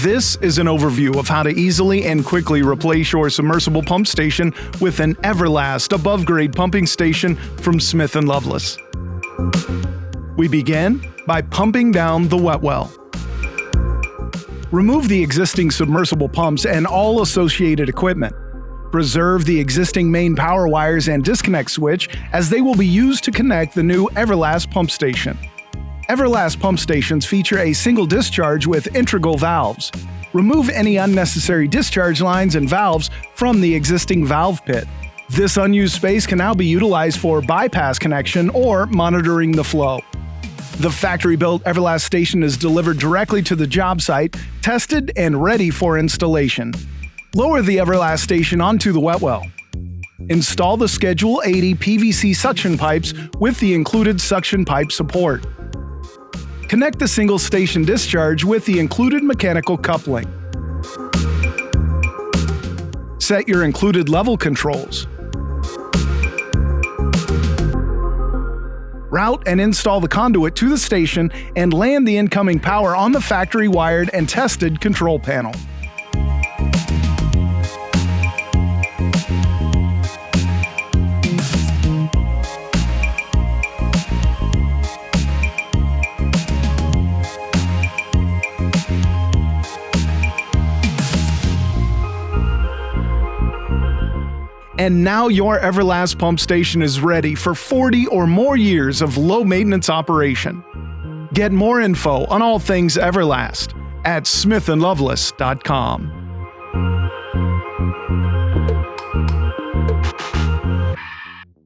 This is an overview of how to easily and quickly replace your submersible pump station with an EVERLAST above-grade pumping station from Smith & Loveless. We begin by pumping down the wet well. Remove the existing submersible pumps and all associated equipment. Preserve the existing main power wires and disconnect switch, as they will be used to connect the new EVERLAST pump station. EVERLAST pump stations feature a single discharge with integral valves. Remove any unnecessary discharge lines and valves from the existing valve pit. This unused space can now be utilized for bypass connection or monitoring the flow. The factory-built EVERLAST station is delivered directly to the job site, tested and ready for installation. Lower the EVERLAST station onto the wet well. Install the Schedule 80 PVC suction pipes with the included suction pipe support. Connect the single station discharge with the included mechanical coupling. Set your included level controls. Route and install the conduit to the station and land the incoming power on the factory wired and tested control panel. And now your EVERLAST pump station is ready for 40 or more years of low-maintenance operation. Get more info on all things EVERLAST at smithandloveless.com.